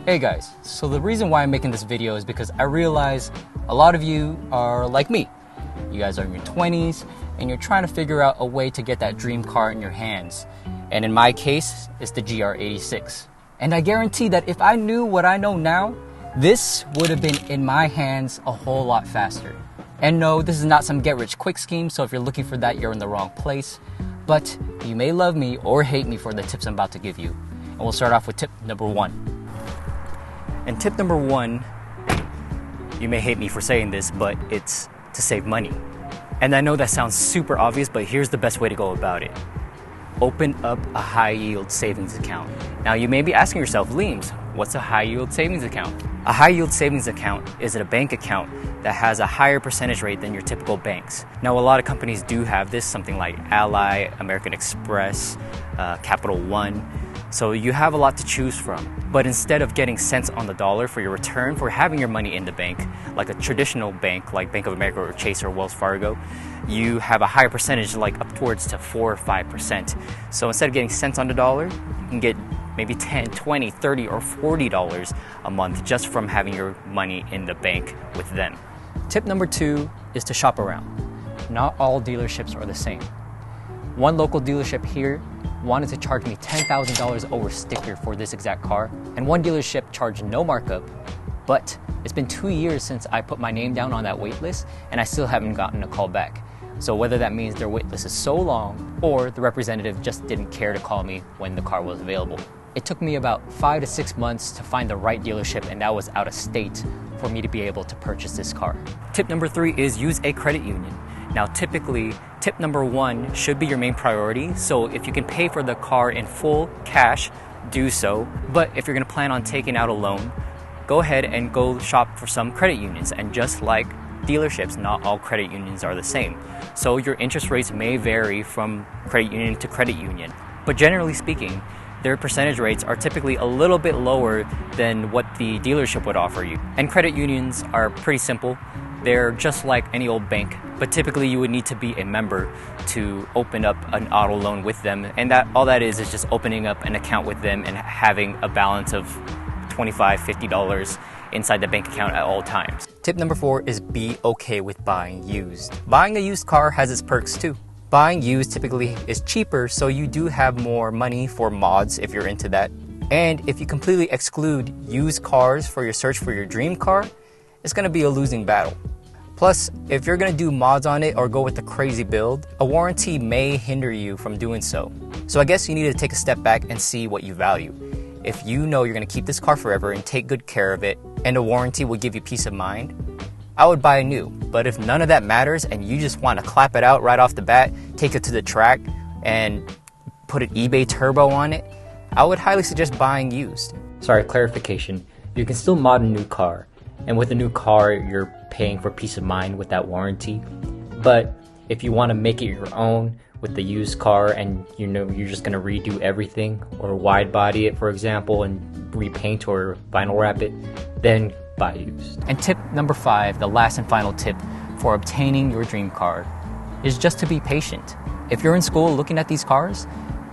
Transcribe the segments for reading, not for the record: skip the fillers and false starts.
Hey guys, so the reason why I'm making this video is because I realize a lot of you are like me. You guys are in your 20s and you're trying to figure out a way to get that dream car in your hands. And in my case, it's the GR86. And I guarantee that if I knew what I know now, this would have been in my hands a whole lot faster. And no, this is not some get-rich-quick scheme, so if you're looking for that, you're in the wrong place. But you may love me or hate me for the tips I'm about to give you. And we'll start off with tip number 1. And tip number 1, you may hate me for saying this, but it's to save money. And I know that sounds super obvious, but here's the best way to go about it. Open up a high-yield savings account. Now you may be asking yourself, Leems, what's a high-yield savings account? A high-yield savings account is a bank account that has a higher percentage rate than your typical banks. Now a lot of companies do have this, something like Ally, American Express, Capital One. So you have a lot to choose from. But instead of getting cents on the dollar for your return for having your money in the bank, like a traditional bank like Bank of America or Chase or Wells Fargo, you have a higher percentage, like upwards to 4 or 5%. So instead of getting cents on the dollar, you can get maybe 10, 20, 30, or $40 a month just from having your money in the bank with them. Tip number 2 is to shop around. Not all dealerships are the same. One local dealership here wanted to charge me $10,000 over sticker for this exact car, and one dealership charged no markup, but it's been 2 years since I put my name down on that wait list and I still haven't gotten a call back. So whether that means their wait list is so long or the representative just didn't care to call me when the car was available. It took me about 5 to 6 months to find the right dealership, and that was out of state, for me to be able to purchase this car. Tip number 3 is use a credit union. Now typically, tip number 1 should be your main priority, so if you can pay for the car in full cash, do so. But if you're going to plan on taking out a loan, go ahead and go shop for some credit unions. And just like dealerships, not all credit unions are the same. So your interest rates may vary from credit union to credit union. But generally speaking, their percentage rates are typically a little bit lower than what the dealership would offer you. And credit unions are pretty simple. They're just like any old bank, but typically you would need to be a member to open up an auto loan with them. And all that is just opening up an account with them and having a balance of $25, $50 inside the bank account at all times. Tip number 4 is be okay with buying used. Buying a used car has its perks too. Buying used typically is cheaper, so you do have more money for mods if you're into that. And if you completely exclude used cars for your search for your dream car, it's going to be a losing battle. Plus, if you're going to do mods on it or go with a crazy build, a warranty may hinder you from doing so. So I guess you need to take a step back and see what you value. If you know you're going to keep this car forever and take good care of it, and a warranty will give you peace of mind, I would buy a new. But if none of that matters and you just want to clap it out right off the bat, take it to the track, and put an eBay turbo on it, I would highly suggest buying used. Sorry, clarification. You can still mod a new car. And with a new car, you're paying for peace of mind with that warranty. But if you want to make it your own with the used car and you know you're just going to redo everything or wide body it, for example, and repaint or vinyl wrap it, then buy used. And tip number 5, the last and final tip for obtaining your dream car, is just to be patient. If you're in school looking at these cars,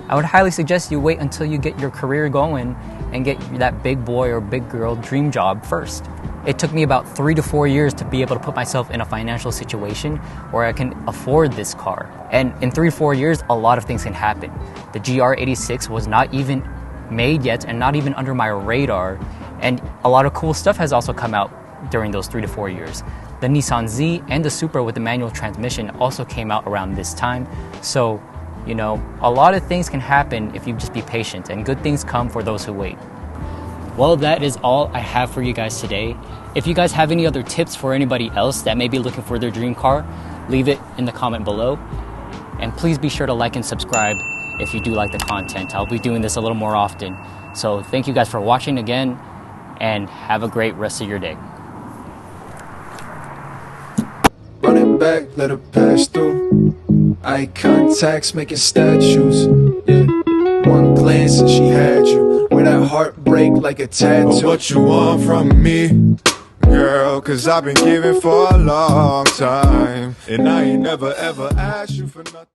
I would highly suggest you wait until you get your career going and get that big boy or big girl dream job first. It took me about 3 to 4 years to be able to put myself in a financial situation where I can afford this car. And in 3 to 4 years, a lot of things can happen. The GR86 was not even made yet and not even under my radar. And a lot of cool stuff has also come out during those 3 to 4 years. The Nissan Z and the Supra with the manual transmission also came out around this time. So, you know, a lot of things can happen if you just be patient, and good things come for those who wait. Well, that is all I have for you guys today. If you guys have any other tips for anybody else that may be looking for their dream car, leave it in the comment below. And please be sure to like and subscribe if you do like the content. I'll be doing this a little more often. So thank you guys for watching again, and have a great rest of your day. Run it back, let it pass through. Eye contacts making statues. Yeah. One glance and she had you. With that heartbreak like a tattoo. Oh, what you want from me, girl? Cause I've been giving for a long time, and I ain't never ever asked you for nothing.